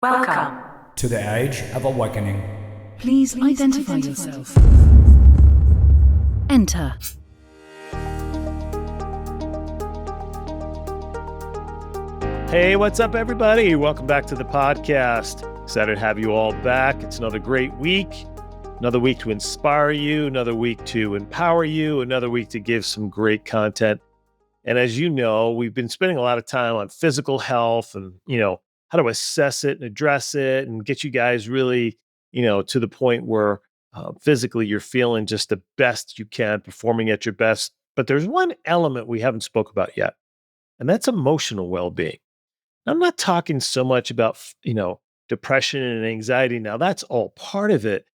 Welcome to the Age of Awakening. Please identify yourself. Enter. Hey, what's up, everybody? Welcome back to the podcast. Excited to have you all back. It's another great week. Another week to inspire you, another week to empower you, another week to give some great content. And as you know, we've been spending a lot of time on physical health and, how to assess it and address it and get you guys really, to the point where physically you're feeling just the best you can, performing at your best. But there's one element we haven't spoke about yet, and that's emotional well-being. I'm not talking so much about, depression and anxiety. Now, that's all part of it.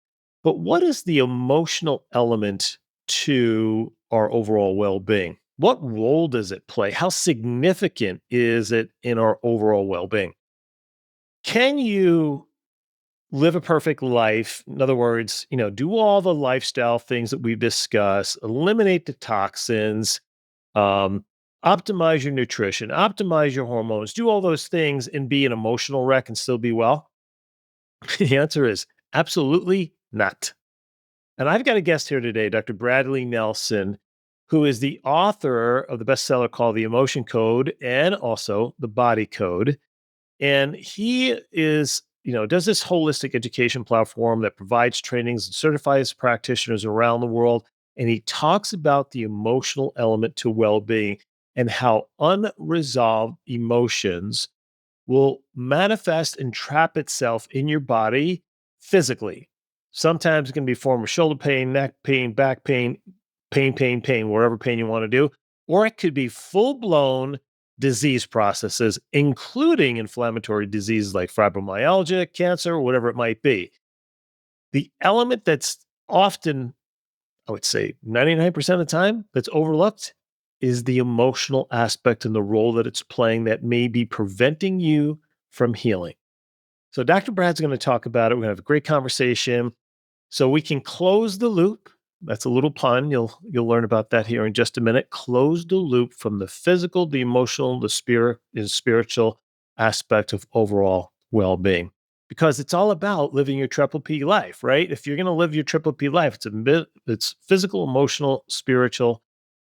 But what is the emotional element to our overall well-being? What role does it play? How significant is it in our overall well-being? Can you live a perfect life? In other words, do all the lifestyle things that we've discussed, eliminate the toxins, um, optimize your nutrition, optimize your hormones, do all those things and be an emotional wreck and still be well? The answer is absolutely not. And I've got a guest here today, Dr. Bradley Nelson, who is the author of the bestseller called The Emotion Code and also The Body Code. And he does this holistic education platform that provides trainings and certifies practitioners around the world. And he talks about the emotional element to well-being and how unresolved emotions will manifest and trap itself in your body physically. Sometimes it can be form of shoulder pain, neck pain, back pain, pain, whatever pain you want to do. Or it could be full-blown disease processes, including inflammatory diseases like fibromyalgia, cancer, whatever it might be. The element that's often, I would say 99% of the time, that's overlooked is the emotional aspect and the role that it's playing that may be preventing you from healing. So Dr. Brad's going to talk about it. We're going to have a great conversation so we can close the loop. That's a little pun. You'll learn about that here in just a minute. Close the loop from the physical, the emotional, the spirit, and spiritual aspect of overall well-being. Because it's all about living your triple P life, right? If you're going to live your triple P life, it's physical, emotional, spiritual,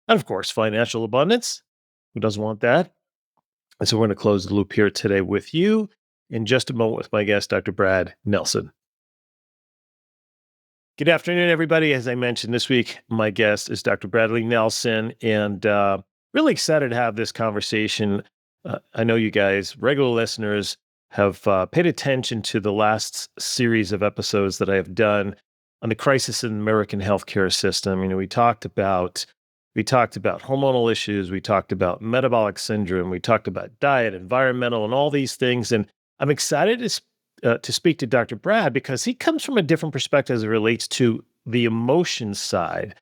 and of course, financial abundance. Who doesn't want that? And so we're going to close the loop here today with you in just a moment with my guest, Dr. Brad Nelson. Good afternoon, everybody. As I mentioned this week, my guest is Dr. Bradley Nelson, and really excited to have this conversation. I know you guys, regular listeners, have paid attention to the last series of episodes that I have done on the crisis in the American healthcare system. We talked about hormonal issues, we talked about metabolic syndrome, we talked about diet, environmental, and all these things. And I'm excited to speak to Dr. Brad because he comes from a different perspective as it relates to the emotion side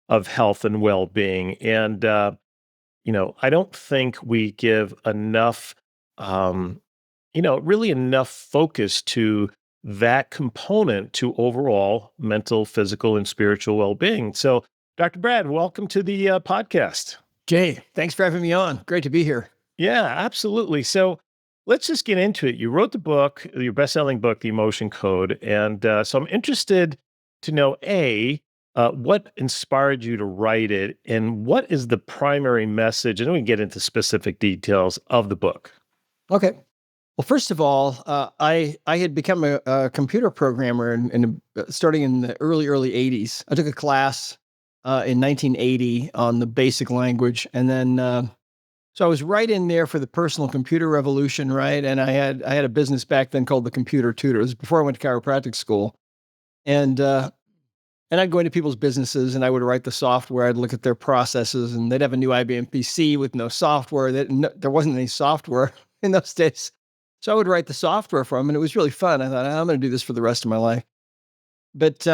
of health and well-being. And, I don't think we give enough, really enough focus to that component to overall mental, physical, and spiritual well-being. So, Dr. Brad, welcome to the podcast. Jay, thanks for having me on. Great to be here. Yeah, absolutely. So let's just get into it. You wrote the book, your best-selling book, The Emotion Code. And so I'm interested to know, what inspired you to write it? And what is the primary message? And then we can get into specific details of the book. Okay. Well, first of all, I had become a computer programmer starting in the early 80s. I took a class in 1980 on the basic language. And then, so I was right in there for the personal computer revolution, right? And I had a business back then called the Computer Tutor. It was before I went to chiropractic school. And I'd go into people's businesses and I would write the software. I'd look at their processes and they'd have a new IBM PC with no software. There wasn't any software in those days. So I would write the software for them and it was really fun. I thought, I'm going to do this for the rest of my life. But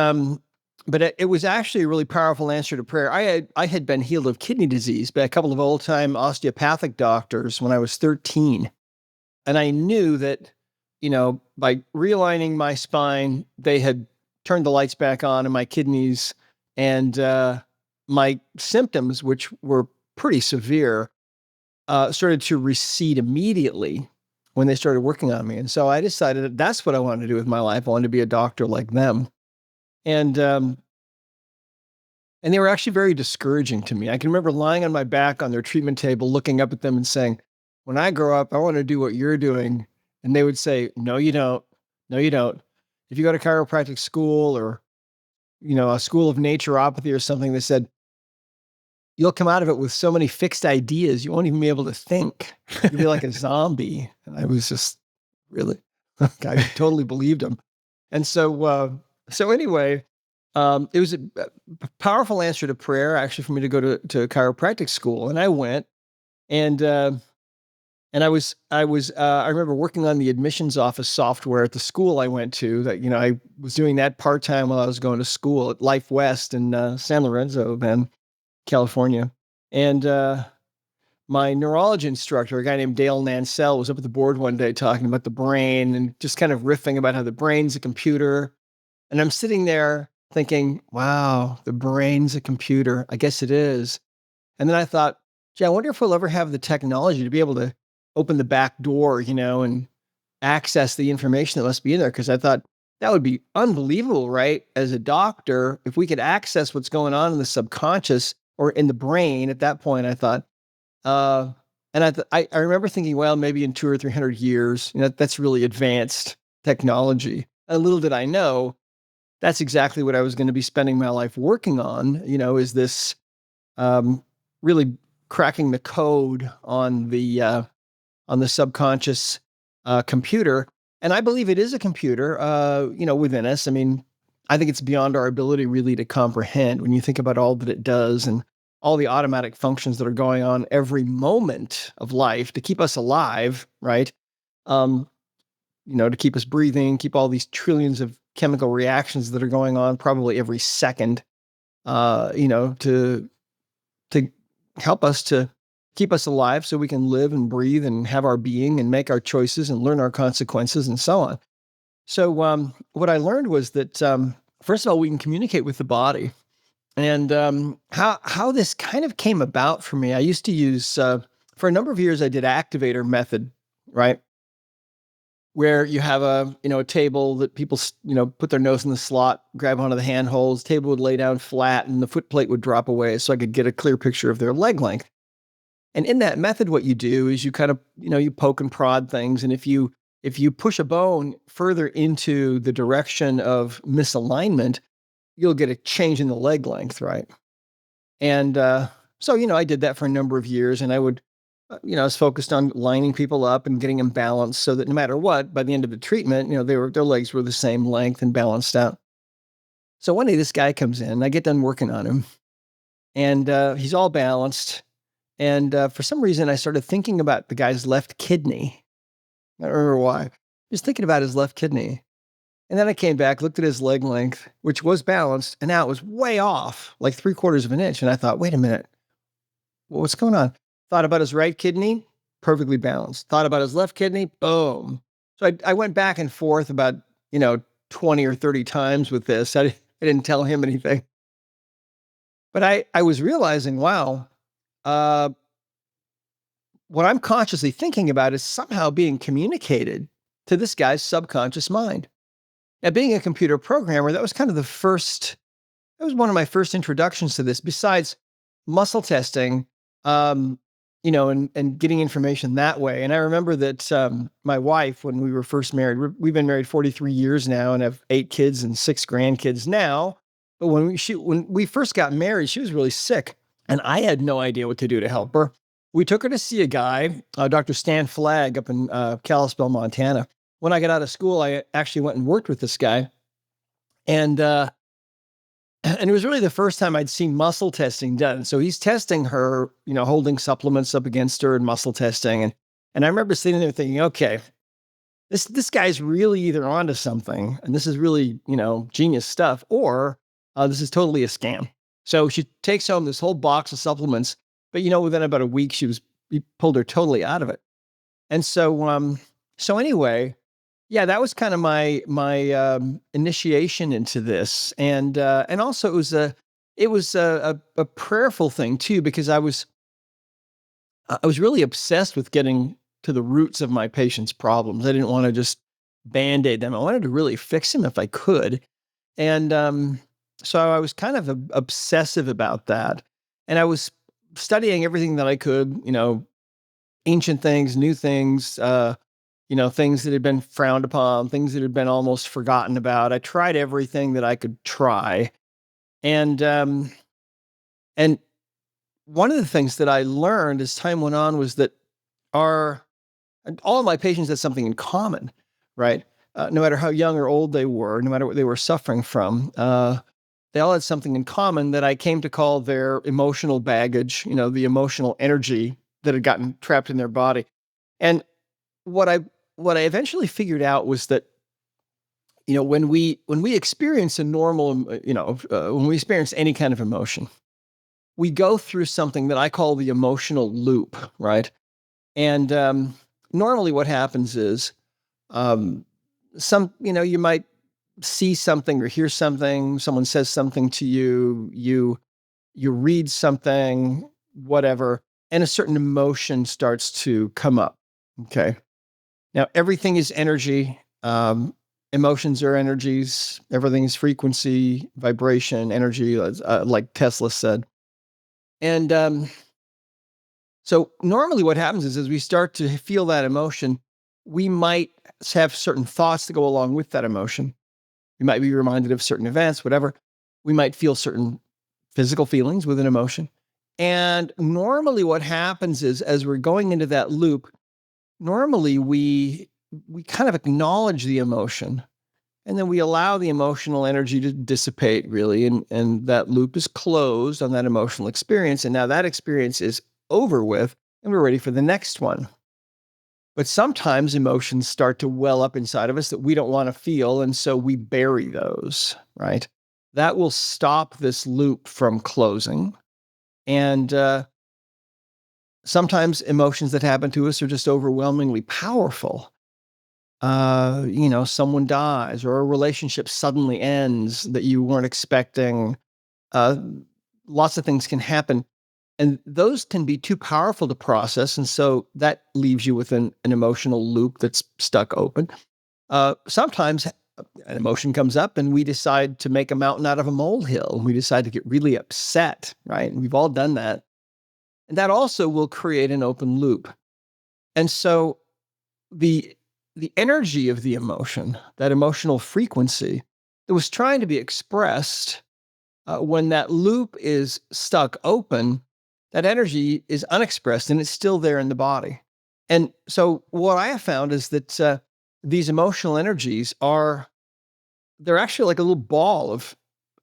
it was actually a really powerful answer to prayer. I had been healed of kidney disease by a couple of old-time osteopathic doctors when I was 13. And I knew that, by realigning my spine, they had turned the lights back on in my kidneys, and my symptoms, which were pretty severe, started to recede immediately when they started working on me. And so I decided that that's what I wanted to do with my life. I wanted to be a doctor like them. And they were actually very discouraging to me. I can remember lying on my back on their treatment table, looking up at them and saying, when I grow up, I want to do what you're doing. And they would say, no, you don't. No, you don't. If you go to chiropractic school or, a school of naturopathy or something, they said, you'll come out of it with so many fixed ideas, you won't even be able to think. You'll be like a zombie. And I was just really, I totally believed them. And so anyway, it was a powerful answer to prayer, actually, for me to go to chiropractic school. And I went, and I remember working on the admissions office software at the school I went to. That I was doing that part time while I was going to school at Life West in San Lorenzo, then California. And my neurology instructor, a guy named Dale Nansell, was up at the board one day talking about the brain and just kind of riffing about how the brain's a computer. And I'm sitting there thinking, wow, the brain's a computer. I guess it is. And then I thought, gee, I wonder if we'll ever have the technology to be able to open the back door, and access the information that must be in there. Because I thought that would be unbelievable, right? As a doctor, if we could access what's going on in the subconscious or in the brain at that point, I thought, and I remember thinking, well, maybe in 200 or 300 years, that's really advanced technology. And little did I know, that's exactly what I was going to be spending my life working on, is this really cracking the code on the subconscious computer. And I believe it is a computer, within us. I mean, I think it's beyond our ability really to comprehend when you think about all that it does and all the automatic functions that are going on every moment of life to keep us alive, right? To keep us breathing, keep all these trillions of chemical reactions that are going on probably every second, to help us to keep us alive so we can live and breathe and have our being and make our choices and learn our consequences and so on. So what I learned was that, first of all, we can communicate with the body. And how this kind of came about for me, I used to use, for a number of years, I did activator method, right? Where you have a table that people, put their nose in the slot, grab onto the handholds, table would lay down flat and the foot plate would drop away so I could get a clear picture of their leg length. And in that method, what you do is you kind of, you poke and prod things. And if you push a bone further into the direction of misalignment, you'll get a change in the leg length, right? And so, I did that for a number of years, and I would, I was focused on lining people up and getting them balanced so that no matter what, by the end of the treatment, their legs were the same length and balanced out. So one day this guy comes in, and I get done working on him, and he's all balanced. And for some reason, I started thinking about the guy's left kidney. I don't remember why. Just thinking about his left kidney. And then I came back, looked at his leg length, which was balanced, and now it was way off, like 3/4 of an inch. And I thought, wait a minute, what's going on? Thought about his right kidney, perfectly balanced. Thought about his left kidney, boom. So I went back and forth about, 20 or 30 times with this. I didn't tell him anything. But I was realizing, wow, what I'm consciously thinking about is somehow being communicated to this guy's subconscious mind. Now, being a computer programmer, that was kind of that was one of my first introductions to this, besides muscle testing, and getting information that way. And I remember that my wife, when we were first married, we've been married 43 years now and have 8 kids and 6 grandkids now. But when we first got married, she was really sick, and I had no idea what to do to help her. We took her to see a guy, Dr. Stan Flagg, up in Kalispell, Montana. When I got out of school, I actually went and worked with this guy. And it was really the first time I'd seen muscle testing done. So he's testing her, holding supplements up against her and muscle testing. And I remember sitting there thinking, okay, this guy's really either onto something, and this is really, genius stuff, or this is totally a scam. So she takes home this whole box of supplements, but within about a week, he pulled her totally out of it. And so anyway, yeah, that was kind of my initiation into this, and also it was a prayerful thing too, because I was really obsessed with getting to the roots of my patient's problems. I didn't want to just Band-Aid them. I wanted to really fix them if I could. And so I was kind of obsessive about that. And I was studying everything that I could, ancient things, new things, things that had been frowned upon, things that had been almost forgotten about. I tried everything that I could try. And one of the things that I learned as time went on was that all of my patients had something in common, right? No matter how young or old they were, no matter what they were suffering from, they all had something in common that I came to call their emotional baggage, the emotional energy that had gotten trapped in their body. And what I eventually figured out was that, when we experience a normal, when we experience any kind of emotion, we go through something that I call the emotional loop, right? And normally what happens is you might see something or hear something, someone says something to you, you read something, whatever, and a certain emotion starts to come up. Okay. Now, everything is energy. Emotions are energies. Everything is frequency, vibration, energy, like Tesla said. And so normally what happens is as we start to feel that emotion, we might have certain thoughts that go along with that emotion. We might be reminded of certain events, whatever. We might feel certain physical feelings with an emotion. And normally what happens is as we're going into that loop, normally we kind of acknowledge the emotion and then we allow the emotional energy to dissipate really. And that loop is closed on that emotional experience. And now that experience is over with and we're ready for the next one. But sometimes emotions start to well up inside of us that we don't want to feel. And so we bury those, right? That will stop this loop from closing. And sometimes emotions that happen to us are just overwhelmingly powerful. Someone dies or a relationship suddenly ends that you weren't expecting. Lots of things can happen. And those can be too powerful to process. And so that leaves you with an emotional loop that's stuck open. Sometimes an emotion comes up and we decide to make a mountain out of a molehill. We decide to get really upset, right? And we've all done that. And that also will create an open loop. And so the energy of the emotion, that emotional frequency that was trying to be expressed when that loop is stuck open, that energy is unexpressed and it's still there in the body. And so what I have found is that these emotional energies they're actually like a little ball of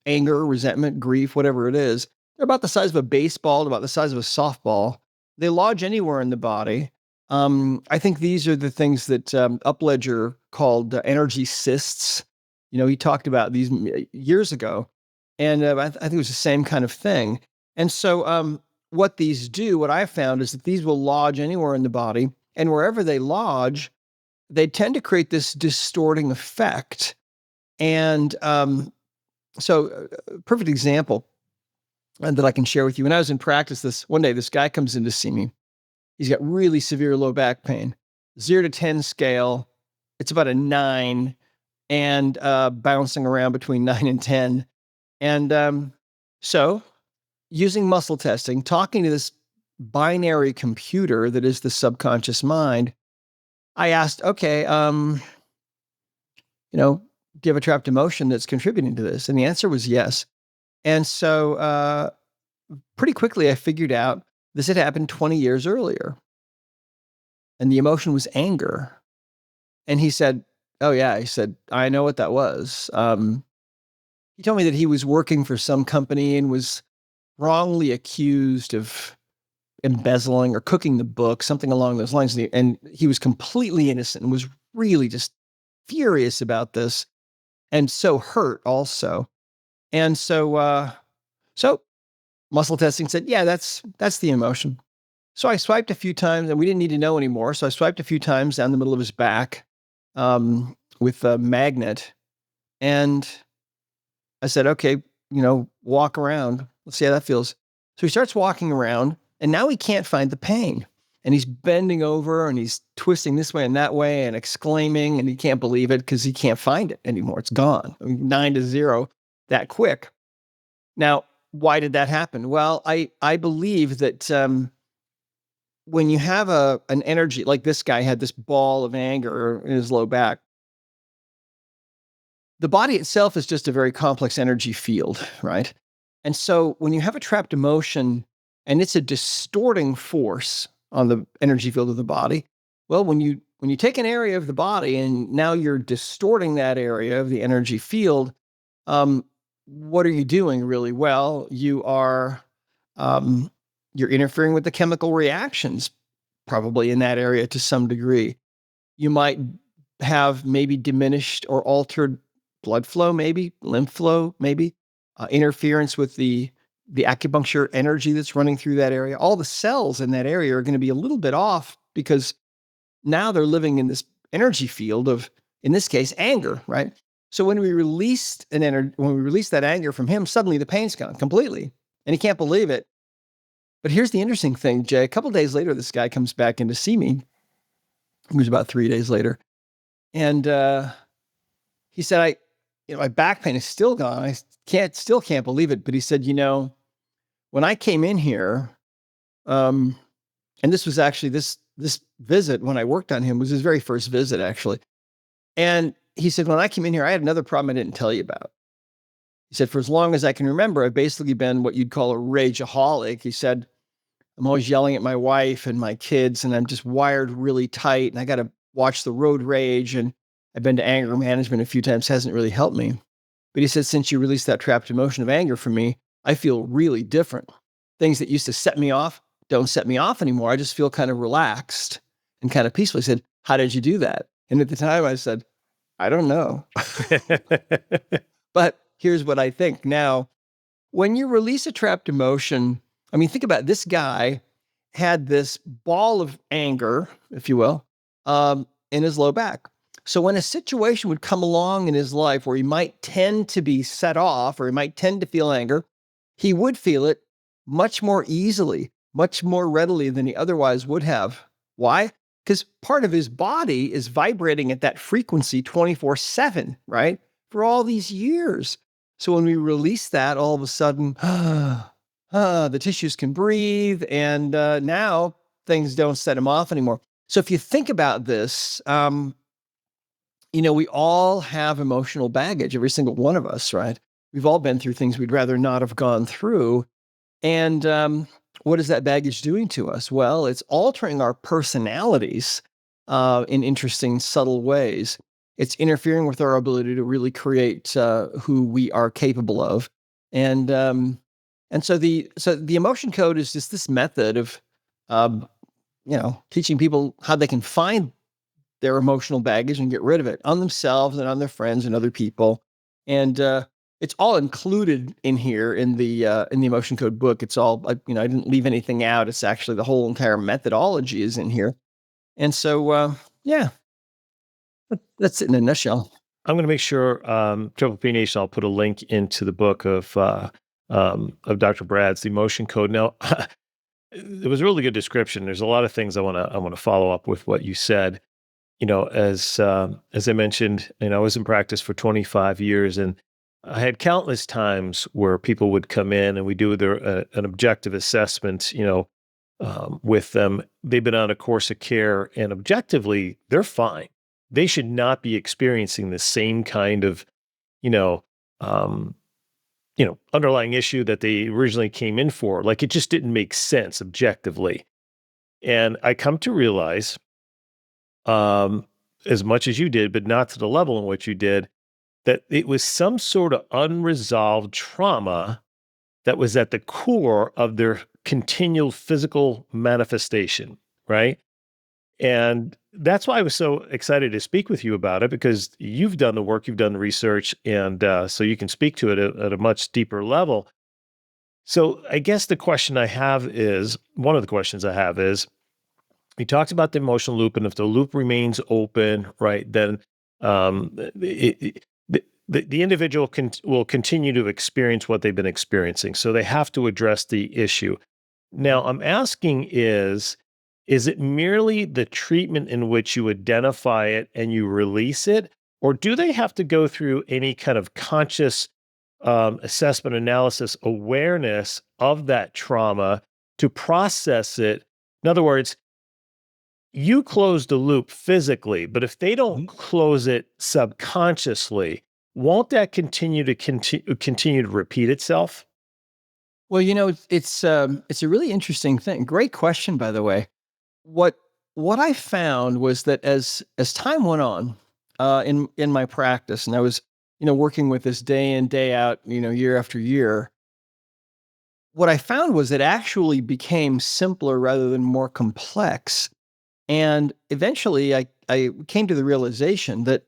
anger, resentment, grief, whatever it is. They're about the size of a baseball, about the size of a softball. They lodge anywhere in the body. I think these are the things that Upledger called energy cysts. He talked about these years ago. And I think it was the same kind of thing. And so what these do, what I've found is that these will lodge anywhere in the body. And wherever they lodge, they tend to create this distorting effect. And perfect example that I can share with you. When I was in practice, one day, this guy comes in to see me. He's got really severe low back pain, 0 to 10 scale. It's about a 9 and bouncing around between 9 and 10. And so using muscle testing, talking to this binary computer that is the subconscious mind, I asked, okay, do you have a trapped emotion that's contributing to this? And the answer was yes. And so pretty quickly I figured out this had happened 20 years earlier. And the emotion was anger. And he said, oh yeah, he said, I know what that was. He told me that he was working for some company and was wrongly accused of embezzling or cooking the book, something along those lines. And he was completely innocent and was really just furious about this and so hurt also. And so muscle testing said, yeah, that's the emotion. So I swiped a few times and we didn't need to know anymore. So I swiped a few times down the middle of his back with a magnet. And I said, okay, walk around. Let's see how that feels. So he starts walking around and now he can't find the pain. and he's bending over and he's twisting this way and that way and exclaiming, and he can't believe it because he can't find it anymore. It's gone. 9 to 0 that quick. Now, why did that happen? Well, I believe that when you have an energy, like this guy had this ball of anger in his low back, the body itself is just a very complex energy field, right? And so when you have a trapped emotion and it's a distorting force on the energy field of the body, well, when you take an area of the body and now you're distorting that area of the energy field, what are you doing really? Well, you're interfering with the chemical reactions probably in that area to some degree. You might have maybe diminished or altered blood flow, maybe lymph flow, maybe interference with the acupuncture energy that's running through that area. All the cells in that area are going to be a little bit off because now they're living in this energy field of, in this case, anger, right? So when we release that anger from him, suddenly the pain's gone completely, and he can't believe it. But here's the interesting thing, Jay. A couple of days later, this guy comes back in to see me. It was about 3 days later, and he said, my back pain is still gone. I still can't believe it. But he said, when I came in here, and this was actually this visit when I worked on him was his very first visit, actually. And he said, when I came in here, I had another problem I didn't tell you about. He said, for as long as I can remember, I've basically been what you'd call a rageaholic. He said, I'm always yelling at my wife and my kids, and I'm just wired really tight, and I got to watch the road rage. And I've been to anger management a few times, hasn't really helped me. But he said, since you released that trapped emotion of anger from me, I feel really different. Things that used to set me off don't set me off anymore. I just feel kind of relaxed and kind of peaceful. He said, how did you do that? And at the time I said, I don't know. But here's what I think. Now, when you release a trapped emotion, I mean, think about it. This guy had this ball of anger, if you will, in his low back. So when a situation would come along in his life where he might tend to be set off or he might tend to feel anger, he would feel it much more easily, much more readily than he otherwise would have. Why? Because part of his body is vibrating at that frequency 24/7, right? For all these years. So when we release that, all of a sudden, the tissues can breathe, and now things don't set him off anymore. So if you think about this, we all have emotional baggage, every single one of us, right? We've all been through things we'd rather not have gone through. And what is that baggage doing to us? Well, it's altering our personalities in interesting, subtle ways. It's interfering with our ability to really create who we are capable of. And so the emotion code is just this method of teaching people how they can find their emotional baggage and get rid of it on themselves and on their friends and other people. And it's all included in here in the emotion code book. It's all, I didn't leave anything out. It's actually the whole entire methodology is in here. And so, that's it in a nutshell. I'm going to make sure, Triple P Nation, I'll put a link into the book of Dr. Brad's The Emotion Code. Now, it was a really good description. There's a lot of things I want to follow up with what you said. As I mentioned, I was in practice for 25 years, and I had countless times where people would come in and we do an objective assessment, with them. They've been on a course of care, and objectively, they're fine. They should not be experiencing the same kind of, underlying issue that they originally came in for. Like, it just didn't make sense objectively. And I come to realize, as much as you did, but not to the level in which you did, that it was some sort of unresolved trauma that was at the core of their continual physical manifestation, right? And that's why I was so excited to speak with you about it, because you've done the work, you've done the research, and so you can speak to it at a much deeper level. So I guess one of the questions I have is, he talks about the emotional loop, and if the loop remains open, right, then the individual will continue to experience what they've been experiencing. So they have to address the issue. Now, I'm asking is, Is it merely the treatment in which you identify it and you release it? Or do they have to go through any kind of conscious assessment, analysis, awareness of that trauma to process it? In other words, you close the loop physically, but if they don't close it subconsciously, won't that continue to repeat itself? Well, it's a really interesting thing. Great question, by the way. What what I found was that as time went on in my practice, and I was working with this day in day out, year after year, what I found was it actually became simpler rather than more complex. And eventually, I came to the realization that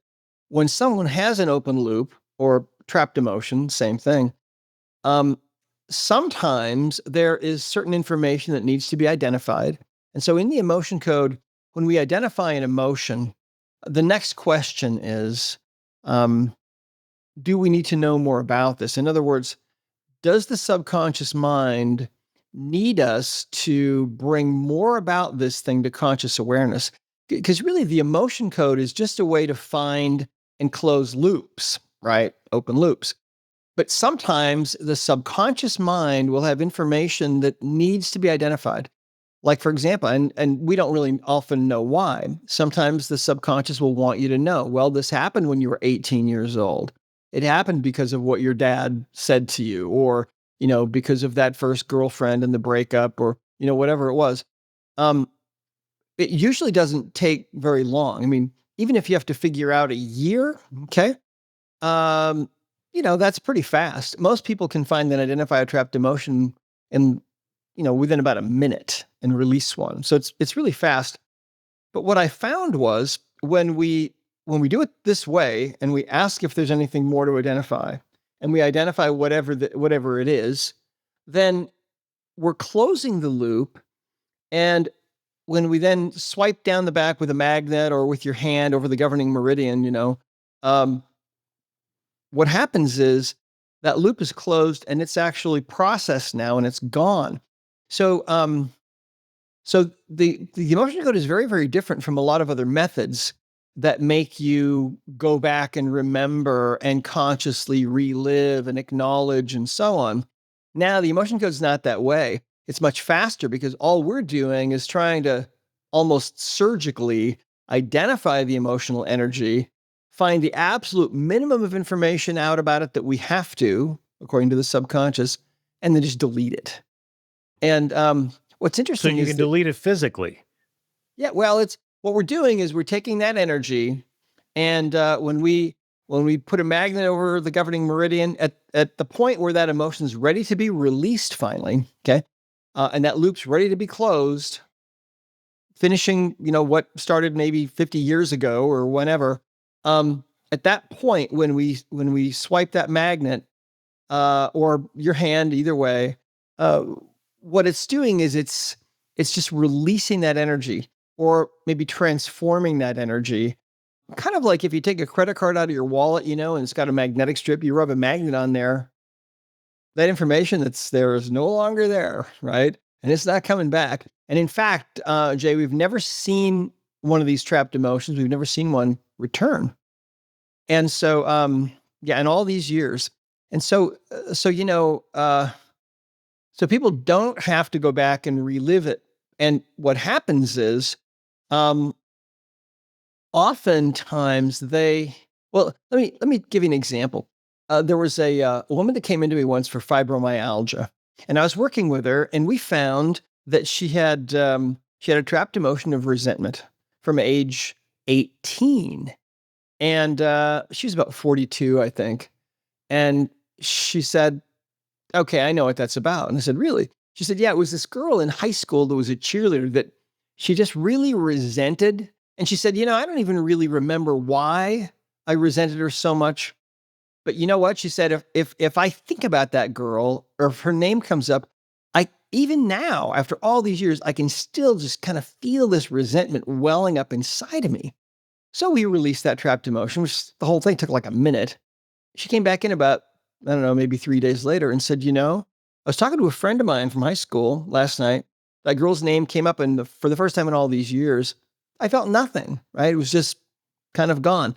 when someone has an open loop or trapped emotion, same thing. Um, Sometimes there is certain information that needs to be identified. And so in the emotion code, when we identify an emotion, the next question is, um, do we need to know more about this? In other words, does the subconscious mind need us to bring more about this thing to conscious awareness? Because really, the emotion code is just a way to find and close loops, right? Open loops. But sometimes the subconscious mind will have information that needs to be identified. Like, for example, and we don't really often know why. Sometimes the subconscious will want you to know, well, this happened when you were 18 years old. It happened because of what your dad said to you, or, because of that first girlfriend and the breakup, or, whatever it was. Um, it usually doesn't take very long. I mean, even if you have to figure out a year, okay, um, that's pretty fast. Most people can find and identify a trapped emotion in, within about a minute and release one. So it's really fast. But what I found was when we do it this way and we ask if there's anything more to identify, and we identify whatever it is, then we're closing the loop. And when we then swipe down the back with a magnet or with your hand over the governing meridian, um, what happens is that loop is closed and it's actually processed now and it's gone. So, so the emotion code is very, very different from a lot of other methods that make you go back and remember and consciously relive and acknowledge and so on. Now, the emotion code is not that way. It's much faster because all we're doing is trying to almost surgically identify the emotional energy, find the absolute minimum of information out about it that we have to, according to the subconscious, and then just delete it. And what's So interesting you is can that, delete it physically. yeah, well, it's what we're doing is we're taking that energy, and when we put a magnet over the governing meridian at the point where that emotion is ready to be released finally, okay, and that loop's ready to be closed, finishing, what started maybe 50 years ago or whenever. At that point, when we swipe that magnet, or your hand, either way, uh, what it's doing is it's just releasing that energy, or maybe transforming that energy. Kind of like if you take a credit card out of your wallet, and it's got a magnetic strip, you rub a magnet on there, that information that's there is no longer there, right? And it's not coming back. And in fact, Jay, we've never seen one of these trapped emotions. We've never seen one return. And so, yeah, in all these years. And so people don't have to go back and relive it. And what happens is, um, oftentimes let me give you an example. There was a woman that came into me once for fibromyalgia, and I was working with her, and we found that she had a trapped emotion of resentment from age 18, and she was about 42, I think. And she said, "Okay, I know what that's about." And I said, "Really?" She said, "Yeah, it was this girl in high school that was a cheerleader that she just really resented." And she said, "I don't even really remember why I resented her so much. But you know what?" She said, if I think about that girl, or if her name comes up, I even now, after all these years, I can still just kind of feel this resentment welling up inside of me." So we released that trapped emotion, which the whole thing took like a minute. She came back in about, I don't know, maybe 3 days later and said, "I was talking to a friend of mine from high school last night. that girl's name came up, and for the first time in all these years, I felt nothing, right? It was just kind of gone.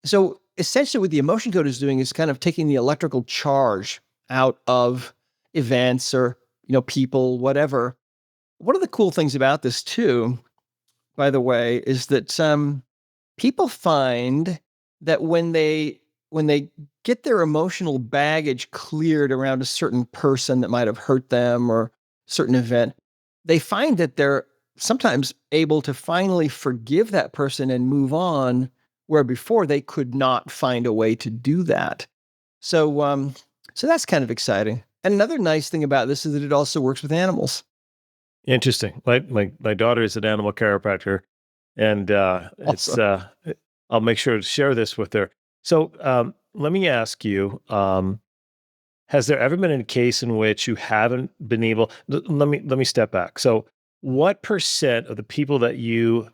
So essentially what the emotion code is doing is kind of taking the electrical charge out of events or, people, whatever. One of the cool things about this too, by the way, is that people find that when they get their emotional baggage cleared around a certain person that might have hurt them or a certain event, they find that they're sometimes able to finally forgive that person and move on, where before they could not find a way to do that. So that's kind of exciting. And another nice thing about this is that it also works with animals. Interesting. My daughter is an animal chiropractor, and it's Also, I'll make sure to share this with her. So let me ask you: has there ever been a case in which you haven't been able? Let me step back. So, what percent of the people that you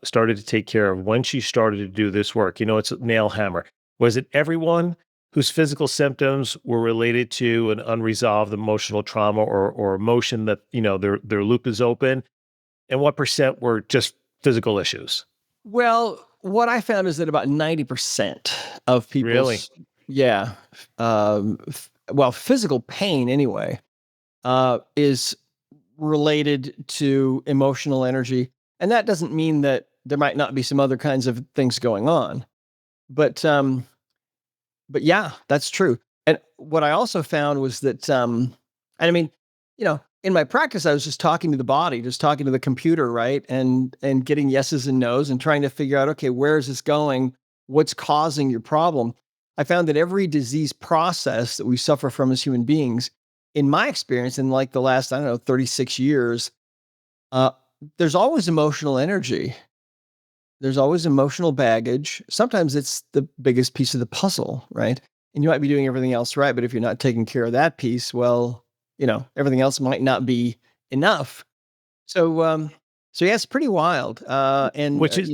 started to take care of once you started to do this work? It's a nail hammer. Was it everyone whose physical symptoms were related to an unresolved emotional trauma or emotion that their loop is open? And what percent were just physical issues? well, what I found is that about 90% of Really? people's, yeah, physical pain anyway, is related to emotional energy. And that doesn't mean that there might not be some other kinds of things going on. But yeah, that's true. And what I also found was that, and I mean, in my practice, I was just talking to the body, just talking to the computer, right, and getting yeses and nos, and trying to figure out, okay, where is this going? What's causing your problem? I found that every disease process that we suffer from as human beings, in my experience, in like the last, I don't know, 36 years, uh, there's always emotional energy. There's always emotional baggage. Sometimes it's the biggest piece of the puzzle, right? And you might be doing everything else right, but if you're not taking care of that piece, well, everything else might not be enough. So, so yeah, it's pretty wild. And Which is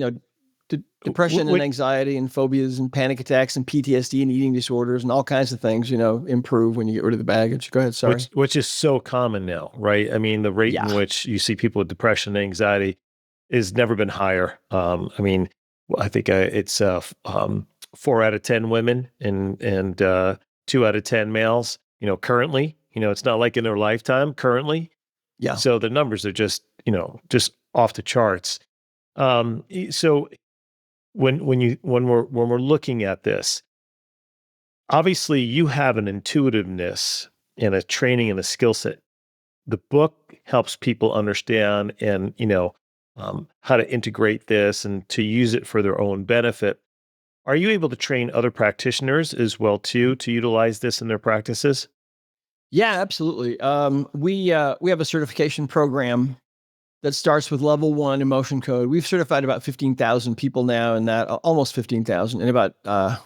depression and anxiety and phobias and panic attacks and PTSD and eating disorders and all kinds of things, improve when you get rid of the baggage. Go ahead. Sorry. which is so common now, right? I mean, the rate in Yeah. which you see people with depression and anxiety has never been higher. I mean, I think it's 4 out of 10 women and 2 out of 10 males. Currently, it's not like in their lifetime. Currently, Yeah. so the numbers are just off the charts. So when we're looking at this, obviously you have an intuitiveness and a training and a skill set. The book helps people understand and how to integrate this and to use it for their own benefit. Are you able to train other practitioners as well too to utilize this in their practices? Yeah, absolutely. We have a certification program that starts with level 1 emotion code. We've certified about 15,000 people now, and that almost 15,000 in about I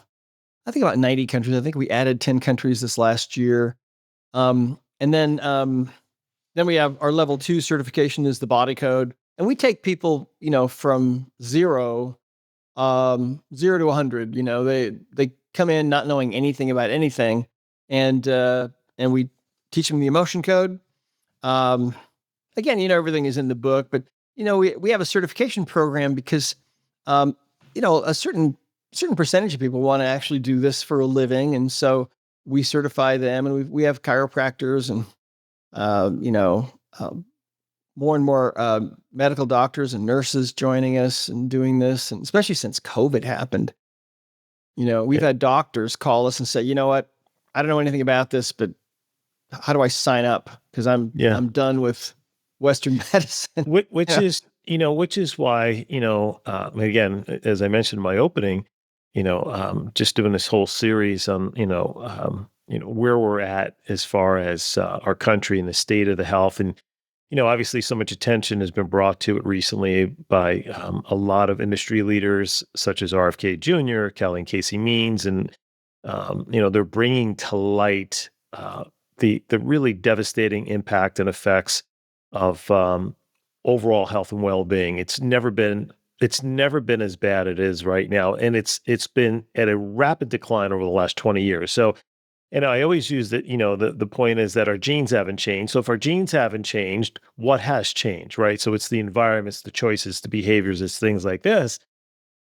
think about 90 countries. I think we added 10 countries this last year. And then we have our level 2 certification is the body code, and we take people, from zero to 100. They come in not knowing anything about anything, and we teach them the emotion code. Um, Again, everything is in the book, but we have a certification program because a certain percentage of people want to actually do this for a living, and so we certify them, and we have chiropractors and uh, you know more and more medical doctors and nurses joining us and doing this, and especially since COVID happened, we've Eh, had doctors call us and say, you know what, I don't know anything about this, but how do I sign up? Because Yeah. I'm done with Western medicine. Which Yeah. is, which is why, again, as I mentioned in my opening, just doing this whole series on, where we're at as far as our country and the state of the health. And, obviously so much attention has been brought to it recently by a lot of industry leaders such as RFK Jr., Kelly and Casey Means, and, they're bringing to light the really devastating impact and effects of overall health and well-being. It's never been as bad as it is right now, and it's been at a rapid decline over the last 20 years. So And I always use that, the point is that our genes haven't changed. So if our genes haven't changed, what has changed, right? So it's the environment, it's the choices, the behaviors, it's things like this.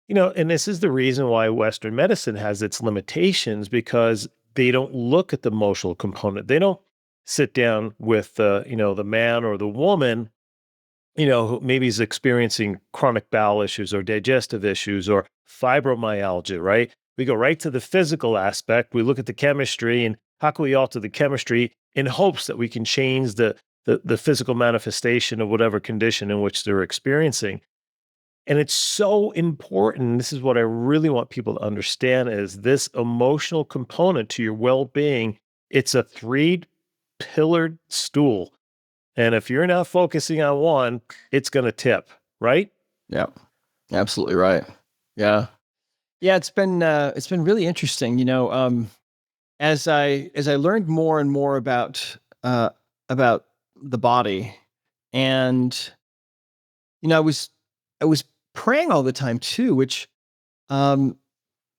And this is the reason why Western medicine has its limitations, because they don't look at the emotional component. They don't sit down with the man or the woman, who maybe is experiencing chronic bowel issues or digestive issues or fibromyalgia, right? We go right to the physical aspect. We look at the chemistry and how can we alter the chemistry in hopes that we can change the physical manifestation of whatever condition in which they're experiencing. And it's so important. This is what I really want people to understand is this emotional component to your well-being. It's a three-pillared stool. And if you're not focusing on one, it's going to tip, right? Yeah, absolutely right. Yeah. Yeah, it's been really interesting, as I learned more and more about the body, and I was praying all the time too, which um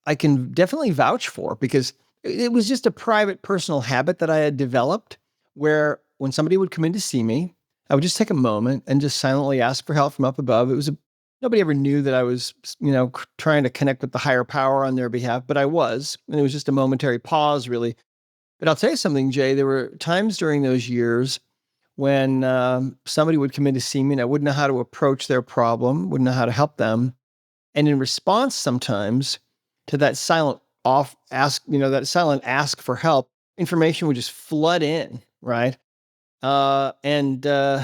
I can definitely vouch for, because it was just a private personal habit that I had developed, where when somebody would come in to see me, I would just take a moment and just silently ask for help from up above. Nobody ever knew that I was, trying to connect with the higher power on their behalf, but I was, and it was just a momentary pause, really. But I'll tell you something, Jay. There were times during those years when somebody would come in to see me, and I wouldn't know how to approach their problem, wouldn't know how to help them, and in response, sometimes to that that silent ask for help, information would just flood in, right? Uh, and uh,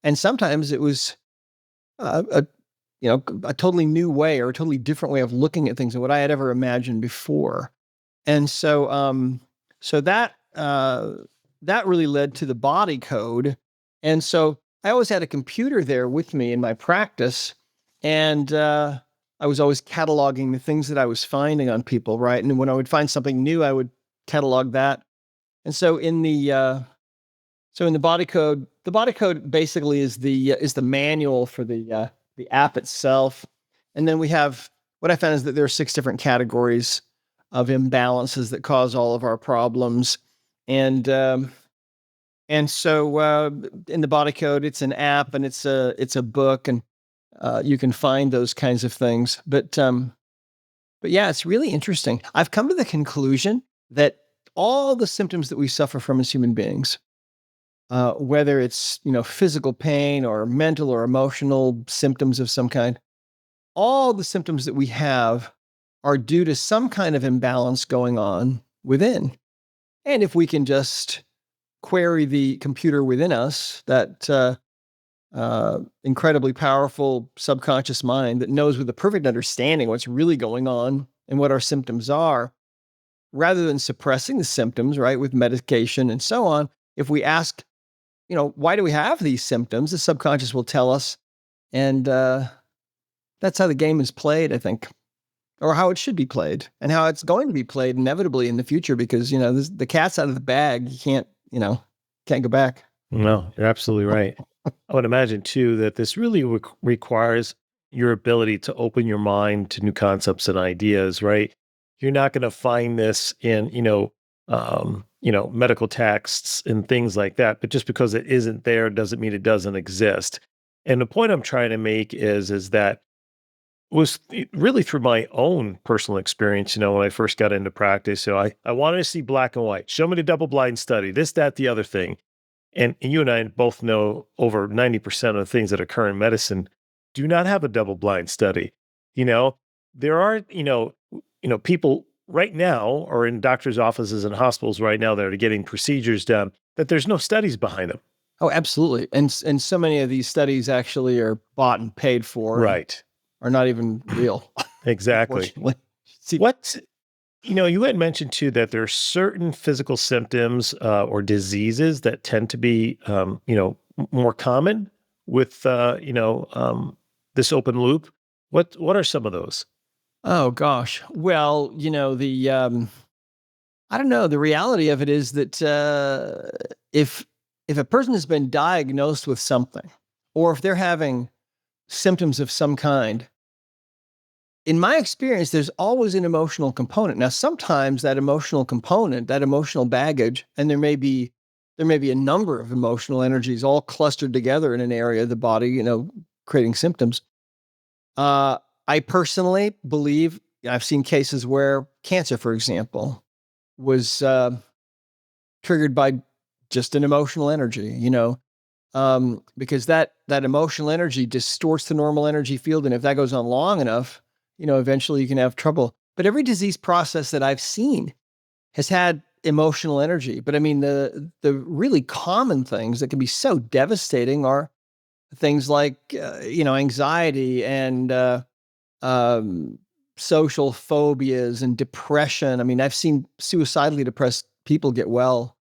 and sometimes it was a totally new way or a totally different way of looking at things than what I had ever imagined before. And so that really led to the body code. And so I always had a computer there with me in my practice, and I was always cataloging the things that I was finding on people, right? And when I would find something new, I would catalog that. And so in the body code basically is the manual for the app itself. And then we have, what I found is that there are 6 different categories of imbalances that cause all of our problems. And so in the body code, it's an app and it's a book, and you can find those kinds of things. But yeah, it's really interesting. I've come to the conclusion that all the symptoms that we suffer from as human beings, whether it's physical pain or mental or emotional symptoms of some kind, all the symptoms that we have are due to some kind of imbalance going on within. And if we can just query the computer within us, that incredibly powerful subconscious mind that knows with a perfect understanding what's really going on and what our symptoms are, rather than suppressing the symptoms, right, with medication and so on, if we ask, why do we have these symptoms? The subconscious will tell us. And that's how the game is played, I think, or how it should be played, and how it's going to be played inevitably in the future, because, the cat's out of the bag. You can't go back. No, you're absolutely right. I would imagine too that this really requires your ability to open your mind to new concepts and ideas, right? You're not going to find this in, medical texts and things like that, but just because it isn't there doesn't mean it doesn't exist. And the point I'm trying to make is that was really through my own personal experience, when I first got into practice. So I wanted to see black and white. Show me the double blind study, this, that, the other thing. And you and I both know over 90% of the things that occur in medicine do not have a double blind study. There are, people right now or in doctors' offices and hospitals right now that are getting procedures done that there's no studies behind them. Oh, absolutely. And so many of these studies actually are bought and paid for. Right. Are not even real. Exactly. See, you had mentioned too that there are certain physical symptoms or diseases that tend to be, more common with, this open loop. What are some of those? oh gosh. Well, I don't know. The reality of it is that if a person has been diagnosed with something, or if they're having symptoms of some kind, in my experience, there's always an emotional component. Now, sometimes that emotional component, that emotional baggage, and there may be a number of emotional energies all clustered together in an area of the body, creating symptoms. Uh, I personally believe I've seen cases where cancer, for example, was triggered by just an emotional energy, because that emotional energy distorts the normal energy field, and if that goes on long enough, eventually you can have trouble. But every disease process that I've seen has had emotional energy. But I mean, the really common things that can be so devastating are things like anxiety and um, social phobias and depression. I mean, I've seen suicidally depressed people get well,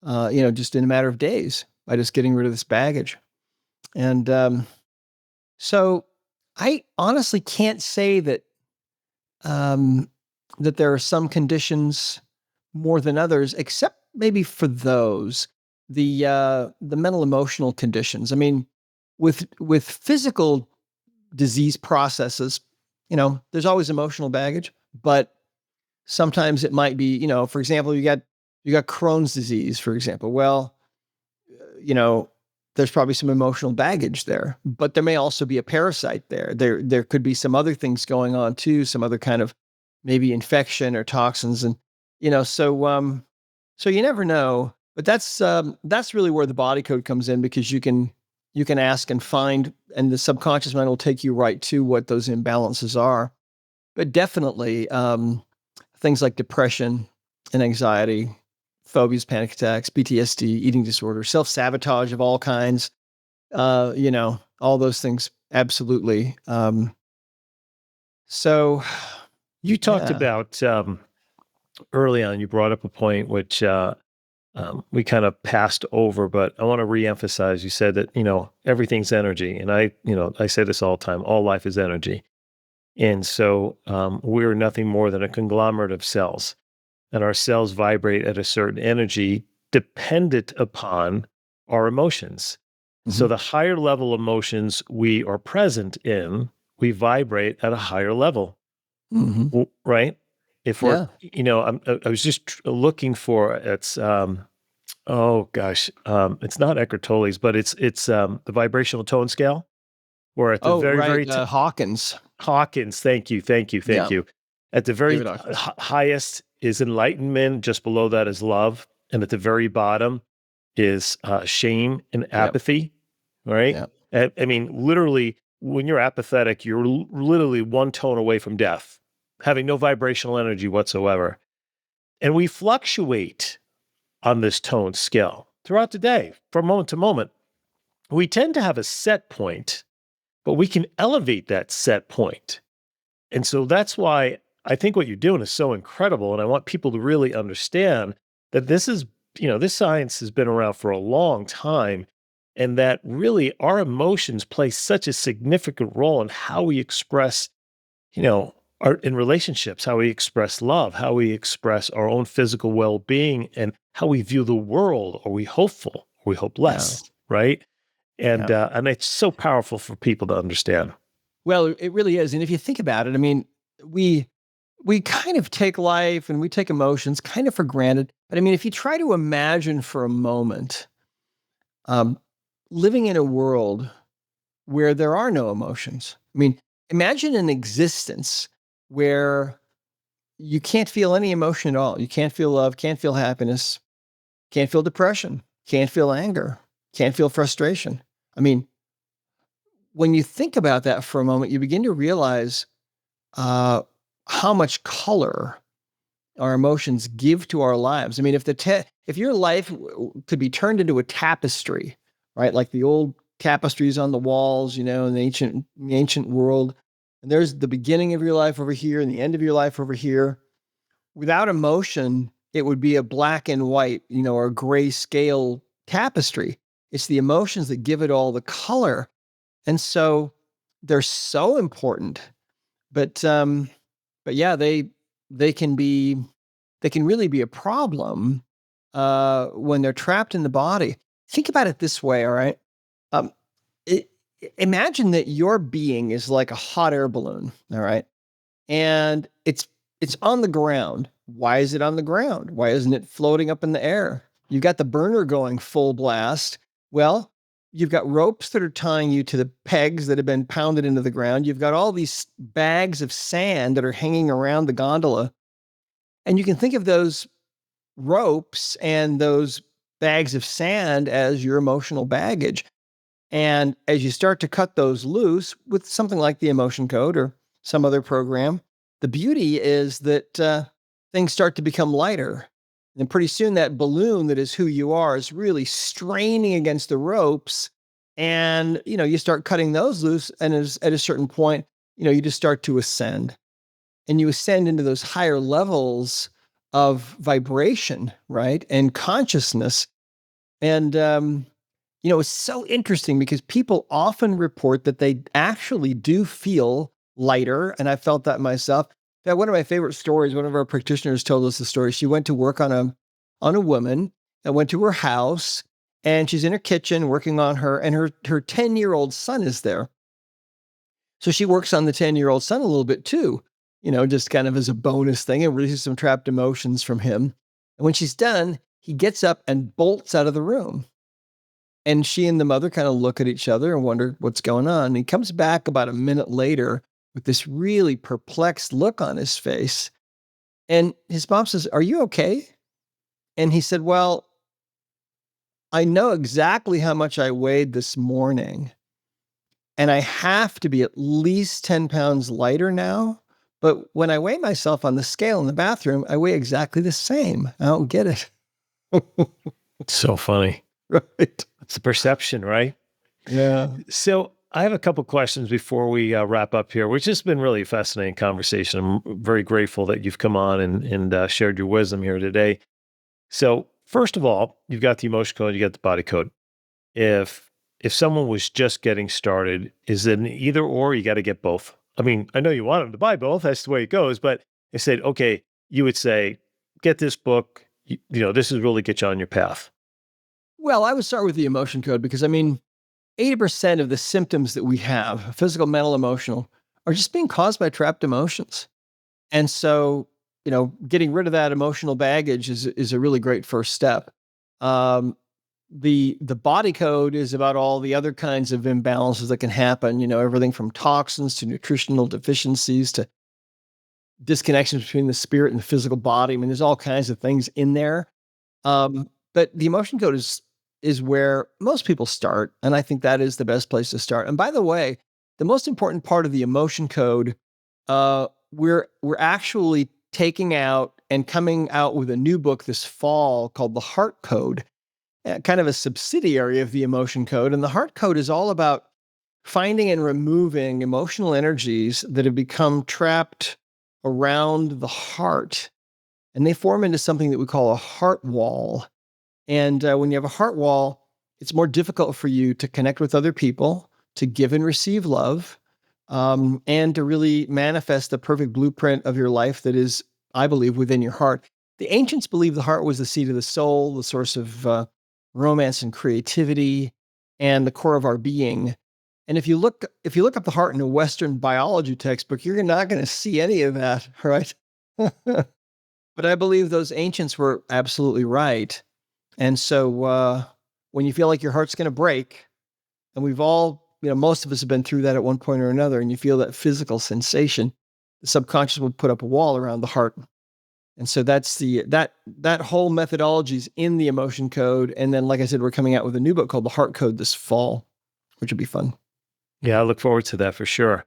just in a matter of days by just getting rid of this baggage. And so I honestly can't say um, that there are some conditions more than others, except maybe for the mental emotional conditions. I mean, with physical disease processes, there's always emotional baggage, but sometimes it might be, for example, you got Crohn's disease, for example. Well, you know, there's probably some emotional baggage there, but there may also be a parasite there. There could be some other things going on too, some other kind of maybe infection or toxins, and so you never know. But that's really where the body code comes in, because you can ask and find, and the subconscious mind will take you right to what those imbalances are. But definitely, things like depression and anxiety, phobias, panic attacks, PTSD, eating disorder, self-sabotage of all kinds, all those things. Absolutely. So You talked yeah. about early on, you brought up a point which we kind of passed over, but I want to reemphasize. You said that, everything's energy. And I say this all the time, all life is energy. And so we're nothing more than a conglomerate of cells. And our cells vibrate at a certain energy dependent upon our emotions. So Mhm. the higher level emotions we are present in, we vibrate at a higher level, Mhm. right? If we're, Yeah. I was just looking for it's, oh gosh, it's not Eckhart Tolle's, but it's the vibrational tone scale. We're at the Oh, very, right. very Hawkins. Hawkins. Thank you, thank you, thank Yeah. you. At the very David Hawkins. highest is enlightenment. Just below that is love, and at the very bottom is shame and Yep. apathy. Right? Yep. I mean, literally, when you're apathetic, you're literally one tone away from death, having no vibrational energy whatsoever. And we fluctuate on this tone scale throughout the day, from moment to moment. We tend to have a set point, but we can elevate that set point. And so that's why I think what you're doing is so incredible. And I want people to really understand that this science has been around for a long time, and that really our emotions play such a significant role in how we express, in relationships, how we express love, how we express our own physical well being, and how we view the world. Are we hopeful? Are we Yeah. hopeless? Right. And Yeah. and it's so powerful for people to understand. Well, it really is. And if you think about it, I mean, we we kind of take life and we take emotions kind of for granted. But I mean, if you try to imagine for a moment, um, living in a world where there are no emotions. I mean, imagine an existence where you can't feel any emotion at all. You can't feel love, can't feel happiness, can't feel depression, can't feel anger, can't feel frustration. I mean, when you think about that for a moment, you begin to realize uh, how much color our emotions give to our lives. I mean, if your life could be turned into a tapestry, right? Like the old tapestries on the walls, in the ancient world, and there's the beginning of your life over here and the end of your life over here. Without emotion, it would be a black and white, or a gray scale tapestry. It's the emotions that give it all the color. And so they're so important. But yeah, they can be they can really be a problem when they're trapped in the body. Think about it this way, all right? Um, it, Imagine that your being is like a hot air balloon, all right? and it's on the ground. Why is it on the ground? Why isn't it floating up in the air? You've got the burner going full blast. Well, you've got ropes that are tying you to the pegs that have been pounded into the ground. You've got all these bags of sand that are hanging around the gondola. And you can think of those ropes and those bags of sand as your emotional baggage. And as you start to cut those loose with something like the emotion code or some other program, the beauty is that things start to become lighter. And pretty soon that balloon that is who you are is really straining against the ropes. And, you start cutting those loose. And at a certain point, you just start to ascend. And you ascend into those higher levels of vibration, right? And consciousness. And, it's so interesting because people often report that they actually do feel lighter. And I felt that myself. That one of my favorite stories, one of our practitioners told us the story. She went to work on a woman and went to her house, and she's in her kitchen working on her, and her 10-year-old son is there. So she works on the 10-year-old son a little bit too, just kind of as a bonus thing, and releases some trapped emotions from him. And when she's done, he gets up and bolts out of the room. And she and the mother kind of look at each other and wonder what's going on. And he comes back about a minute later with this really perplexed look on his face. And his mom says, "Are you okay?" And he said, "Well, I know exactly how much I weighed this morning. And I have to be at least 10 pounds lighter now. But when I weigh myself on the scale in the bathroom, I weigh exactly the same. I don't get it." It's so funny. Right. It's the perception, right? Yeah. So I have a couple questions before we wrap up here, which has been really a fascinating conversation. I'm very grateful that you've come on and shared your wisdom here today. So first of all, you've got the emotion code, you got the body code. If someone was just getting started, is it an either or? You got to get both. I mean, I know you want them to buy both. That's the way it goes. But I said, okay, you would say, get this book. This is really get you on your path. Well, I would start with the emotion code because 80% of the symptoms that we have, physical, mental, emotional, are just being caused by trapped emotions. And so, getting rid of that emotional baggage is a really great first step. The body code is about all the other kinds of imbalances that can happen, everything from toxins to nutritional deficiencies to disconnections between the spirit and the physical body. I mean, there's all kinds of things in there. But the emotion code is where most people start. And I think that is the best place to start. And by the way, the most important part of the emotion code, we're actually taking out and coming out with a new book this fall called The Heart Code, kind of a subsidiary of the emotion code. And the Heart Code is all about finding and removing emotional energies that have become trapped around the heart. And they form into something that we call a heart wall. And when you have a heart wall, it's more difficult for you to connect with other people, to give and receive love, and to really manifest the perfect blueprint of your life that is, I believe, within your heart. The ancients believed the heart was the seat of the soul, the source of romance and creativity, and the core of our being. And if you look up the heart in a Western biology textbook, you're not going to see any of that, right? But I believe those ancients were absolutely right. And so when you feel like your heart's going to break, and we've all, most of us have been through that at one point or another, and you feel that physical sensation, the subconscious will put up a wall around the heart. And so that's that whole methodology is in the emotion code. And then, like I said, we're coming out with a new book called The Heart Code this fall, which will be fun. Yeah, I look forward to that for sure.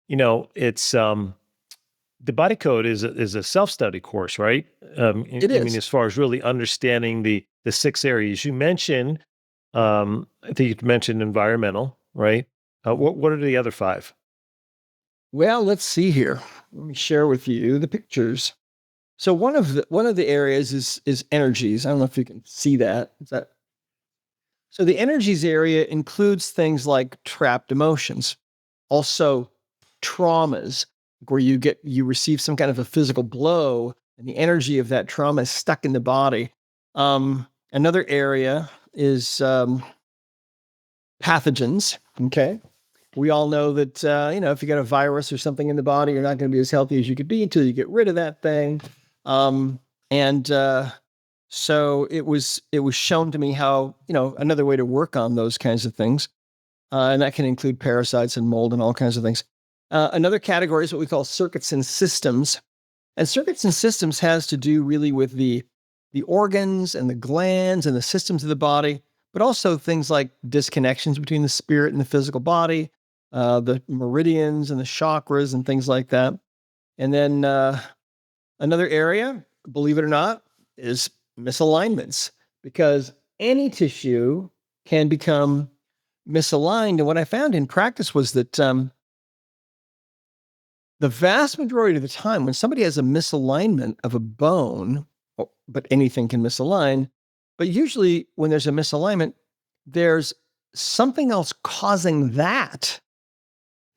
It's the body code is a self-study course, right? It is. I mean, as far as really understanding the 6 areas you mentioned, I think you mentioned environmental, right? What are the other 5? Well, let's see here. Let me share with you the pictures. So one of the areas is energies. I don't know if you can see that. So the energies area includes things like trapped emotions, also traumas, where you receive some kind of a physical blow, and the energy of that trauma is stuck in the body. Another area is pathogens. Okay. We all know that, if you got a virus or something in the body, you're not going to be as healthy as you could be until you get rid of that thing. So it was shown to me how, another way to work on those kinds of things. And that can include parasites and mold and all kinds of things. Another category is what we call circuits and systems. And circuits and systems has to do really with the organs and the glands and the systems of the body, but also things like disconnections between the spirit and the physical body, the meridians and the chakras and things like that. And then another area, believe it or not, is misalignments, because any tissue can become misaligned. And what I found in practice was that the vast majority of the time, when somebody has a misalignment of a bone, but anything can misalign, but usually when there's a misalignment, there's something else causing that.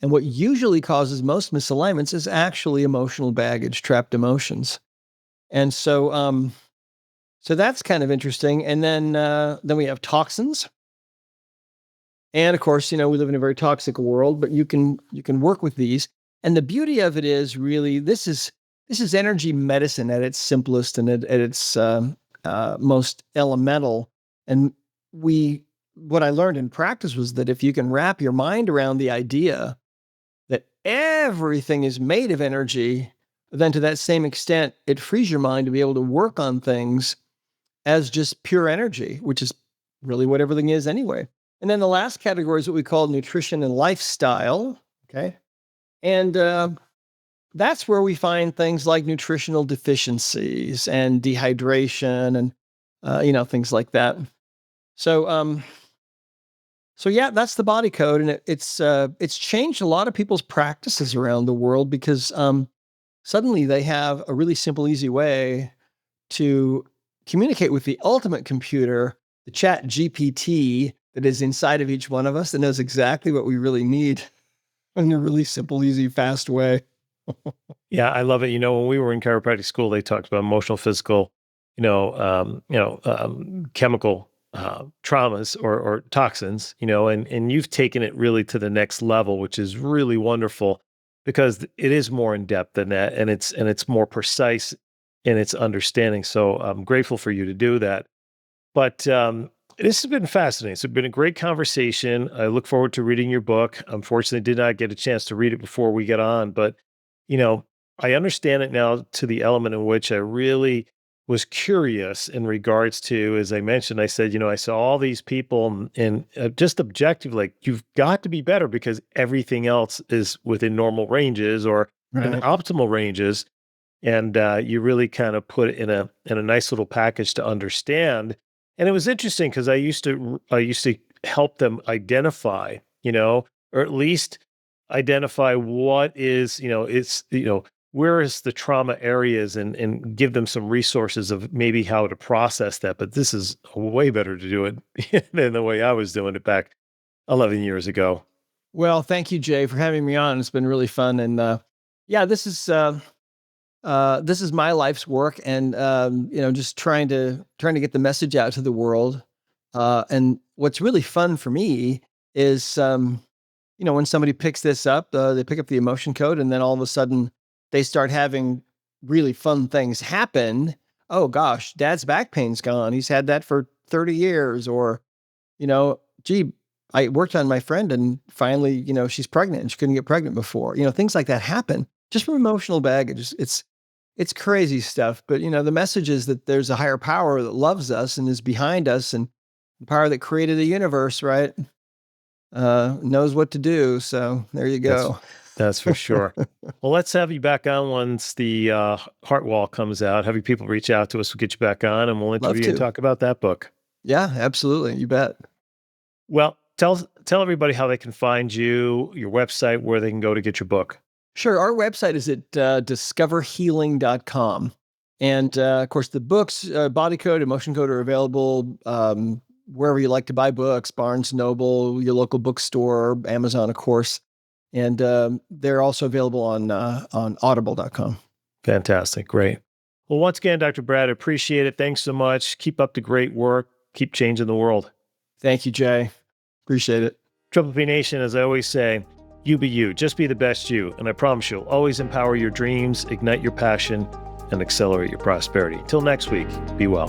And what usually causes most misalignments is actually emotional baggage, trapped emotions. And so that's kind of interesting. And then we have toxins. And of course, we live in a very toxic world, but you can work with these. And the beauty of it is really this is energy medicine at its simplest and at its most elemental. And what I learned in practice was that if you can wrap your mind around the idea that everything is made of energy, then to that same extent, it frees your mind to be able to work on things as just pure energy, which is really what everything is anyway. And then the last category is what we call nutrition and lifestyle. Okay. And that's where we find things like nutritional deficiencies and dehydration and, things like that. So yeah, that's the body code. And it's changed a lot of people's practices around the world because suddenly they have a really simple, easy way to communicate with the ultimate computer, the chat GPT that is inside of each one of us that knows exactly what we really need in a really simple, easy, fast way. Yeah, I love it. When we were in chiropractic school, they talked about emotional, physical, chemical traumas or toxins, and you've taken it really to the next level, which is really wonderful because it is more in depth than that, and it's more precise in its understanding. So I'm grateful for you to do that. But this has been fascinating. It's been a great conversation. I look forward to reading your book. Unfortunately, did not get a chance to read it before we get on, but I understand it now to the element in which I really was curious in regards to, as I mentioned, I said, I saw all these people and just objective, like you've got to be better because everything else is within normal ranges or in optimal ranges. And you really kind of put it in a nice little package to understand. And it was interesting because I used to help them identify, or at least identify what is, where is the trauma areas and give them some resources of maybe how to process that. But this is way better to do it than the way I was doing it back 11 years ago. Well, thank you, Jay, for having me on. It's been really fun. And yeah, this is my life's work, and just trying to get the message out to the world. And what's really fun for me is, when somebody picks this up, they pick up the emotion code, and then all of a sudden they start having really fun things happen. Oh gosh, Dad's back pain's gone. He's had that for 30 years, or gee, I worked on my friend, and finally, she's pregnant, and she couldn't get pregnant before. Things like that happen just from emotional baggage. It's crazy stuff, but the message is that there's a higher power that loves us and is behind us, and the power that created the universe, right? Knows what to do. So there you go. That's for sure. Well, let's have you back on once the Heart Wall comes out. Having people reach out to us, we'll get you back on, and we'll interview you and talk about that book. Yeah, absolutely. You bet. Well, tell everybody how they can find you, your website, where they can go to get your book. Sure. Our website is at discoverhealing.com. And of course, the books, Body Code, Emotion Code are available wherever you like to buy books, Barnes & Noble, your local bookstore, Amazon, of course. And they're also available on audible.com. Fantastic. Great. Well, once again, Dr. Brad, I appreciate it. Thanks so much. Keep up the great work. Keep changing the world. Thank you, Jay. Appreciate it. Triple P Nation, as I always say, you be you, just be the best you. And I promise you'll always empower your dreams, ignite your passion, and accelerate your prosperity. Till next week, be well.